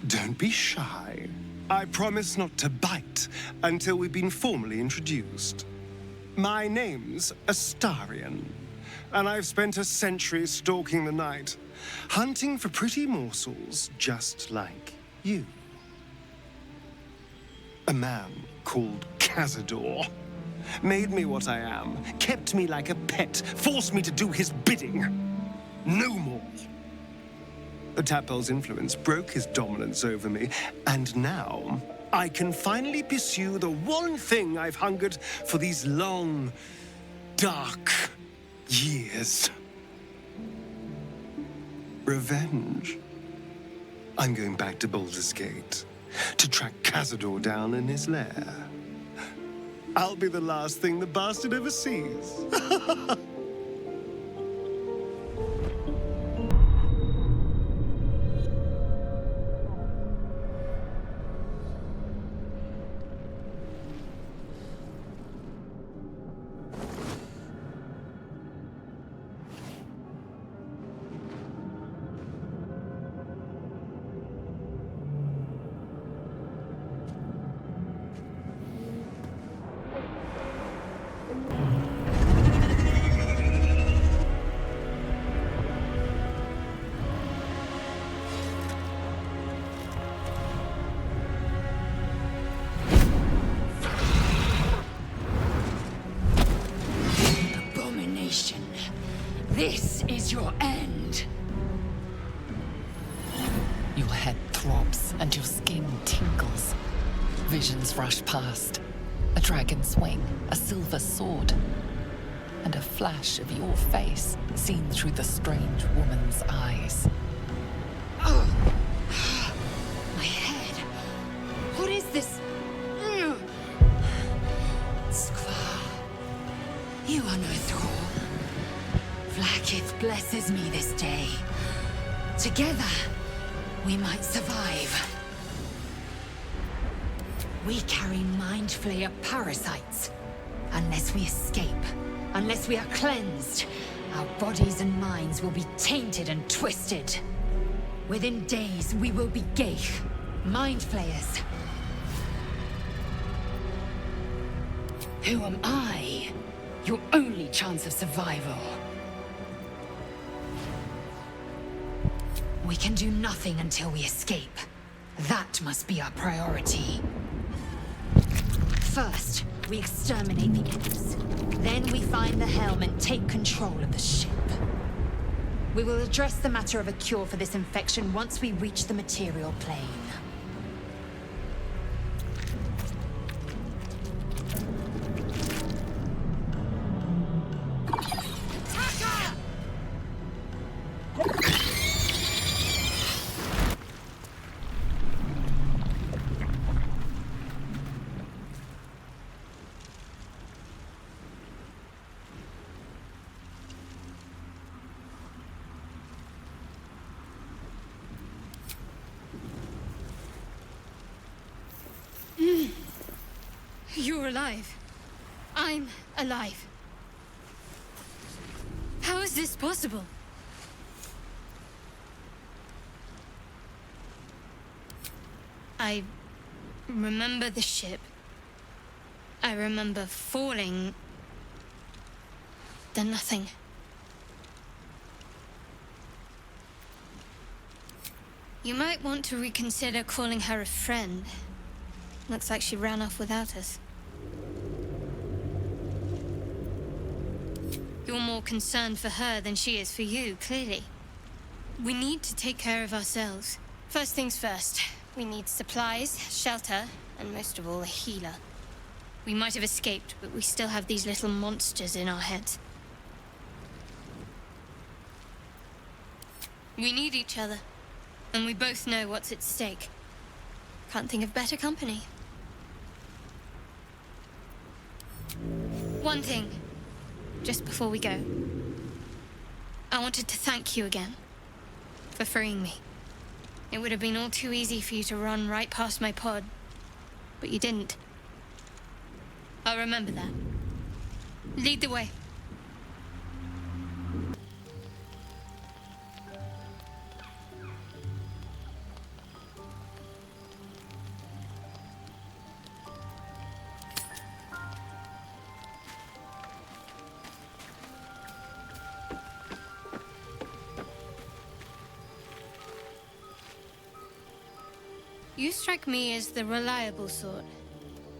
Don't be shy. I promise not to bite until we've been formally introduced. My name's Astarion, and I've spent a century stalking the night, hunting for pretty morsels just like you. A man called Cazador made me what I am, kept me like a pet, forced me to do his bidding. No more. The tadpole's influence broke his dominance over me, and now I can finally pursue the one thing I've hungered for these long, dark years. Revenge. I'm going back to Baldur's Gate to track Cazador down in his lair. I'll be the last thing the bastard ever sees. This is your end. Your head throbs and your skin tingles. Visions rush past. A dragon's wing, a silver sword, and a flash of your face seen through the strange woman's eyes. My head. What is this? Skvar. You are no thrall. Vlaakith blesses me this day. Together, we might survive. We carry mind flayer parasites. Unless we escape, unless we are cleansed, our bodies and minds will be tainted and twisted. Within days, we will be Geich, mind flayers. Who am I? Your only chance of survival. We can do nothing until we escape. That must be our priority. First, we exterminate the imps. Then we find the helm and take control of the ship. We will address the matter of a cure for this infection once we reach the material plane. You're alive. I'm alive. How is this possible? I remember the ship. I remember falling. Then nothing. You might want to reconsider calling her a friend. Looks like she ran off without us. You're more concerned for her than she is for you, clearly. We need to take care of ourselves. First things first, we need supplies, shelter, and most of all, a healer. We might have escaped, but we still have these little monsters in our heads. We need each other, and we both know what's at stake. Can't think of better company. One thing, just before we go. I wanted to thank you again for freeing me. It would have been all too easy for you to run right past my pod, but you didn't. I'll remember that. Lead the way. You strike me as the reliable sort.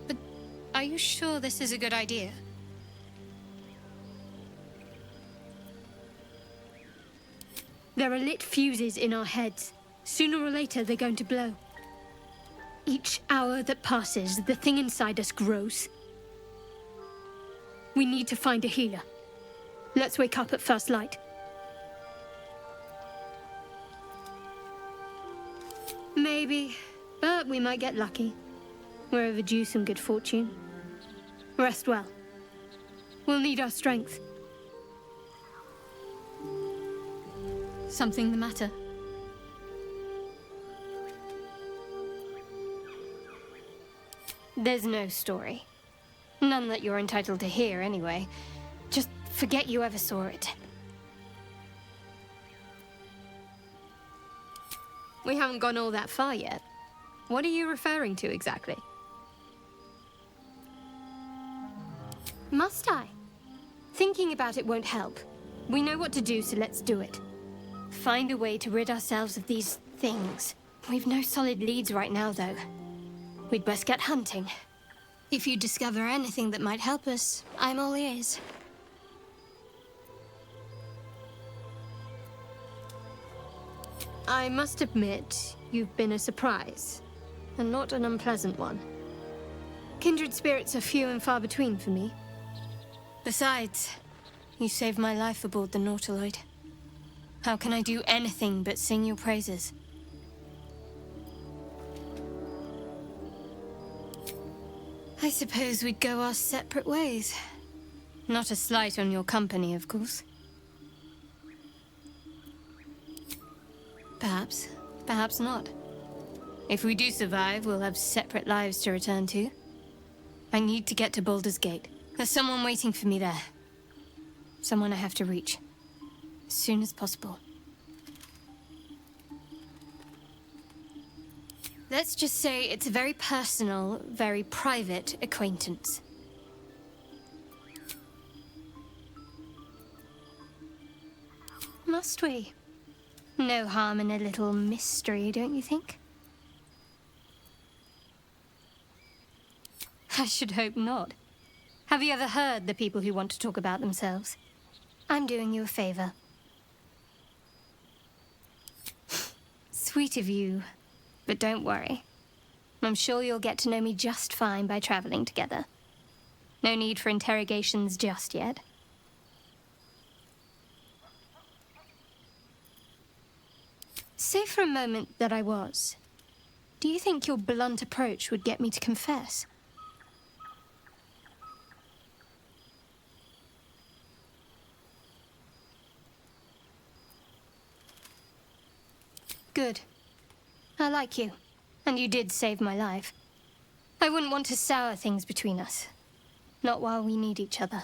But are you sure this is a good idea? There are lit fuses in our heads. Sooner or later, they're going to blow. Each hour that passes, the thing inside us grows. We need to find a healer. Let's wake up at first light. Maybe, but we might get lucky. We're overdue some good fortune. Rest well. We'll need our strength. Something the matter? There's no story. None that you're entitled to hear, anyway. Just forget you ever saw it. We haven't gone all that far yet. What are you referring to exactly? Must I? Thinking about it won't help. We know what to do, so let's do it. Find a way to rid ourselves of these things. We've no solid leads right now, though. We'd best get hunting. If you discover anything that might help us, I'm all ears. I must admit, you've been a surprise, and not an unpleasant one. Kindred spirits are few and far between for me. Besides, you saved my life aboard the Nautiloid. How can I do anything but sing your praises? I suppose we'd go our separate ways. Not a slight on your company, of course. Perhaps. Perhaps not. If we do survive, we'll have separate lives to return to. I need to get to Baldur's Gate. There's someone waiting for me there. Someone I have to reach. As soon as possible. Let's just say it's a very personal, very private acquaintance. Must we? No harm in a little mystery, don't you think? I should hope not. Have you ever heard the people who want to talk about themselves? I'm doing you a favor. Sweet of you, but don't worry. I'm sure you'll get to know me just fine by traveling together. No need for interrogations just yet. Say for a moment that I was. Do you think your blunt approach would get me to confess? Good. I like you. And you did save my life. I wouldn't want to sour things between us. Not while we need each other.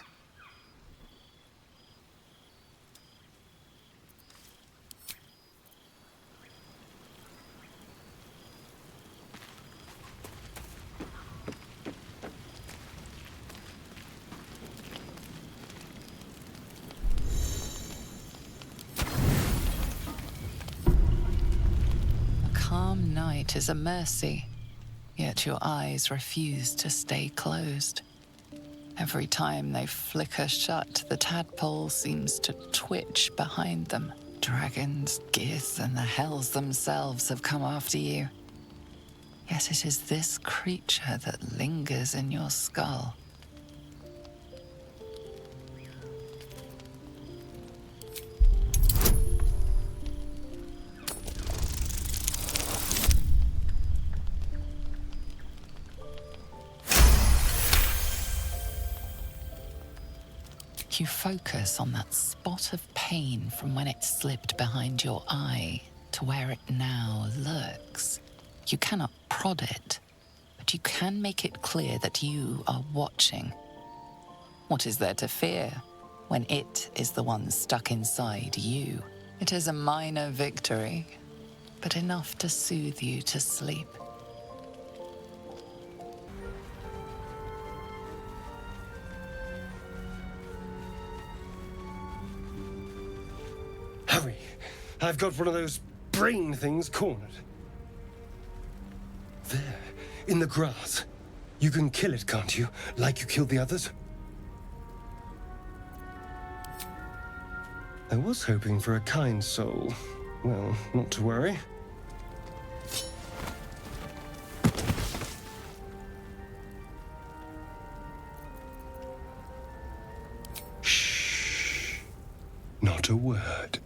Calm night is a mercy, yet your eyes refuse to stay closed. Every time they flicker shut, the tadpole seems to twitch behind them. Dragons, geese, and the hells themselves have come after you. Yet it is this creature that lingers in your skull. You focus on that spot of pain from when it slipped behind your eye to where it now lurks. You cannot prod it, but you can make it clear that you are watching. What is there to fear when it is the one stuck inside you? It is a minor victory, but enough to soothe you to sleep. Hurry! I've got one of those brain things cornered. there, in the grass. You can kill it, can't you? Like you killed the others? I was hoping for a kind soul. Well, not to worry. Shh. Not a word.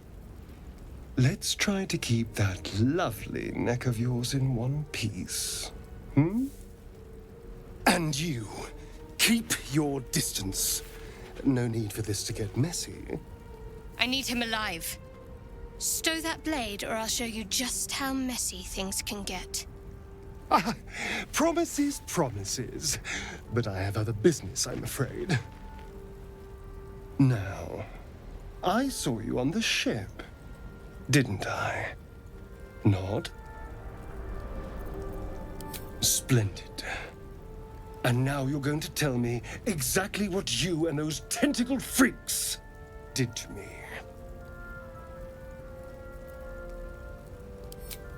Let's try to keep that lovely neck of yours in one piece. Hmm? And you, keep your distance. No need for this to get messy. I need him alive. Stow that blade, or I'll show you just how messy things can get. Ah, promises, promises. But I have other business, I'm afraid. Now, I saw you on the ship, didn't I? Nod? Splendid. And now you're going to tell me exactly what you and those tentacled freaks did to me.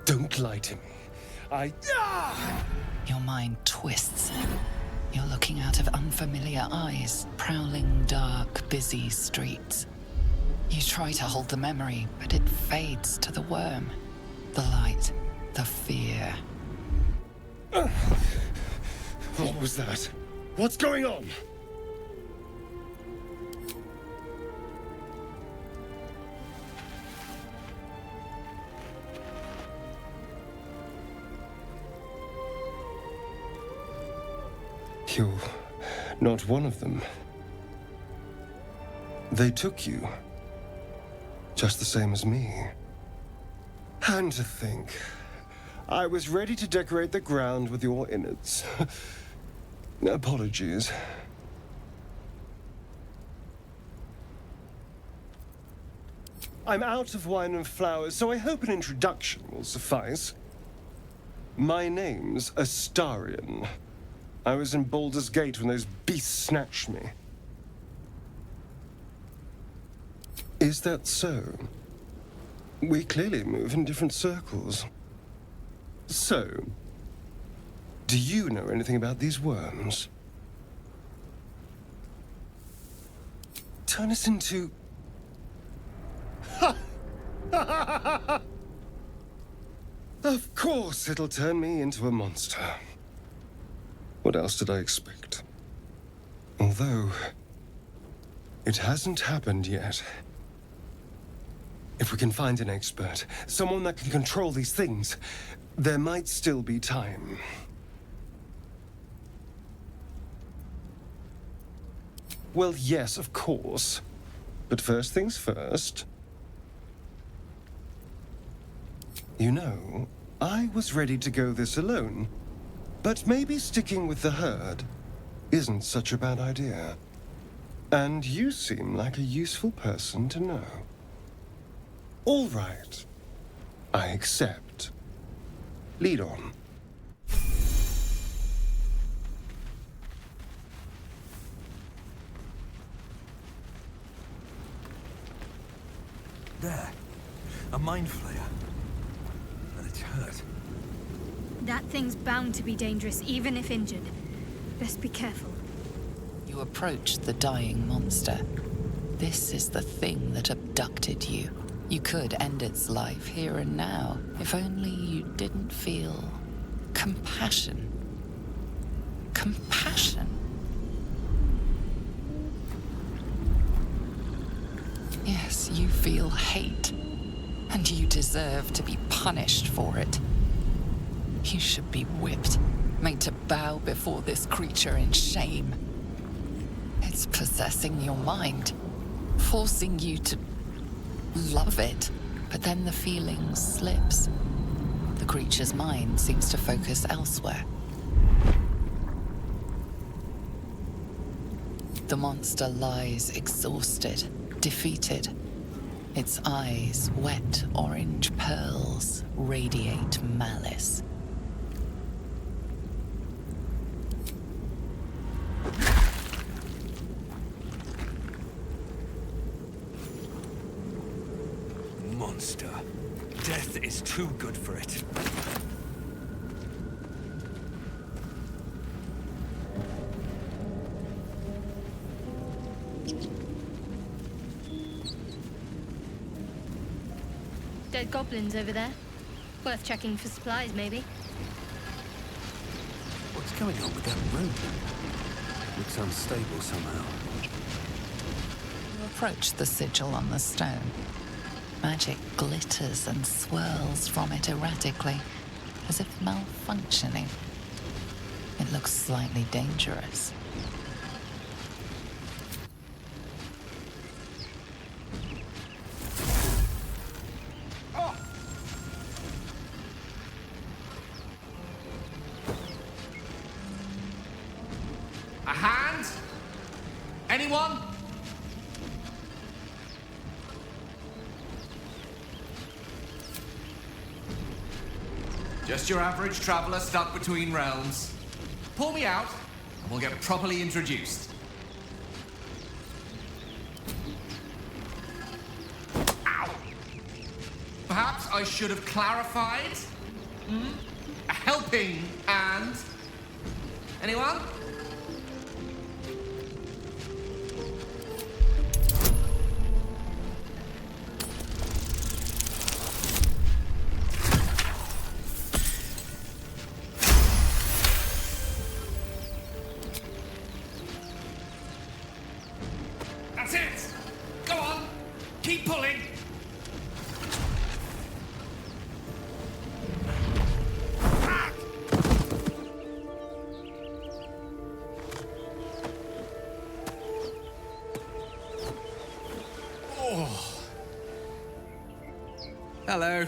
Don't lie to me. Your mind twists. You're looking out of unfamiliar eyes, prowling dark, busy streets. You try to hold the memory, but it fades to the worm. The light, the fear. What was that? What's going on? You're not one of them. They took you. Just the same as me. And to think, I was ready to decorate the ground with your innards. Apologies. I'm out of wine and flowers, so I hope an introduction will suffice. My name's Astarion. I was in Baldur's Gate when those beasts snatched me. Is that so? We clearly move in different circles. So, do you know anything about these worms? Turn us into... Of course it'll turn me into a monster. What else did I expect? Although, it hasn't happened yet. If we can find an expert, someone that can control these things, there might still be time. Well, yes, of course. But first things first. You know, I was ready to go this alone. But maybe sticking with the herd isn't such a bad idea. And you seem like a useful person to know. All right. I accept. Lead on. There. A mind flayer. And it's hurt. That thing's bound to be dangerous, even if injured. Best be careful. You approach the dying monster. This is the thing that abducted you. You could end its life here and now, if only you didn't feel compassion. Compassion? Yes, you feel hate, and you deserve to be punished for it. You should be whipped, made to bow before this creature in shame. It's possessing your mind, forcing you to love it, but then the feeling slips. The creature's mind seems to focus elsewhere. The monster lies exhausted, defeated. Its eyes, wet orange pearls, radiate malice. Monster. Death is too good for it. Dead goblins over there. Worth checking for supplies, maybe. What's going on with that rope? Looks unstable somehow. You approach the sigil on the stone. Magic glitters and swirls from it erratically, as if malfunctioning. It looks slightly dangerous. A hand? Anyone? Just your average traveler stuck between realms. Pull me out, and we'll get properly introduced. Ow! Perhaps I should have clarified? A helping hand? Anyone? That's it! Go on! Keep pulling! Ah! Oh. Hello.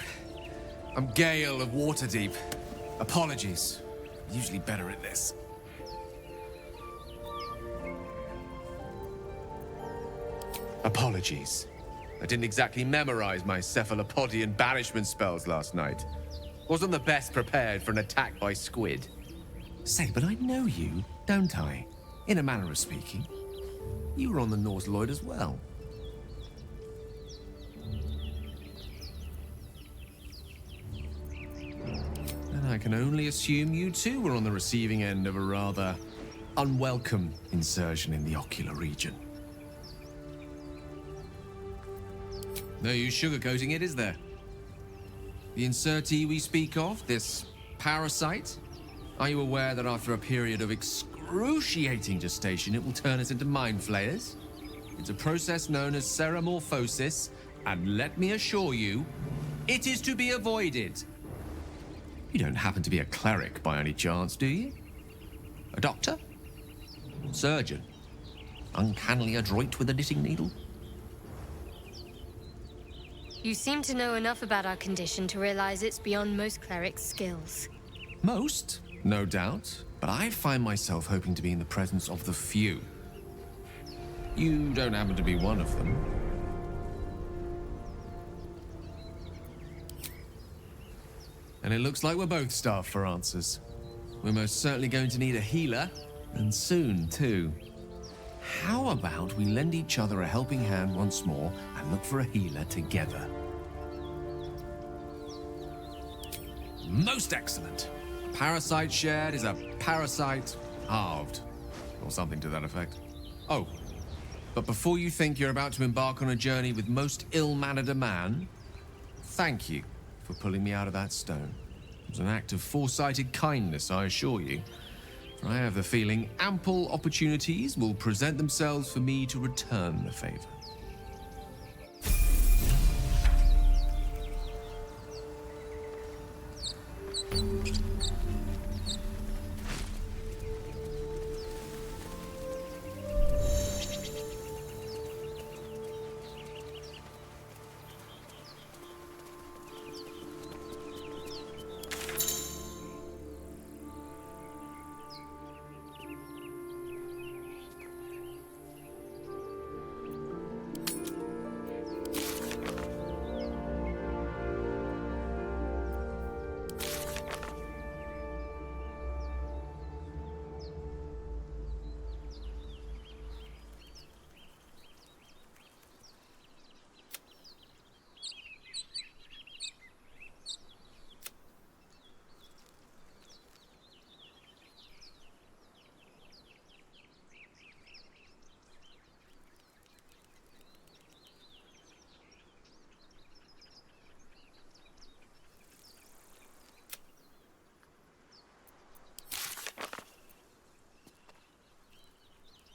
I'm Gale of Waterdeep. Apologies. Usually better at this. Apologies. I didn't exactly memorize my cephalopodian banishment spells last night. Wasn't the best prepared for an attack by squid. Say, but I know you, don't I? In a manner of speaking. You were on the Norse Lloyd as well. And I can only assume you too were on the receiving end of a rather unwelcome insertion in the ocular region. No use sugarcoating it, is there? The insertee we speak of, this parasite, are you aware that after a period of excruciating gestation, it will turn us into mind flayers? It's a process known as ceramorphosis, and let me assure you, it is to be avoided. You don't happen to be a cleric by any chance, do you? A doctor? Surgeon? Uncannily adroit with a knitting needle? You seem to know enough about our condition to realize it's beyond most clerics' skills. Most, no doubt, but I find myself hoping to be in the presence of the few. You don't happen to be one of them. And it looks like we're both starved for answers. We're most certainly going to need a healer, and soon, too. How about we lend each other a helping hand once more and look for a healer together? Most excellent. A parasite shared is a parasite halved, or something to that effect. Oh, but before you think you're about to embark on a journey with most ill-mannered a man, thank you for pulling me out of that stone. It was an act of foresighted kindness, I assure you. For I have the feeling ample opportunities will present themselves for me to return the favor.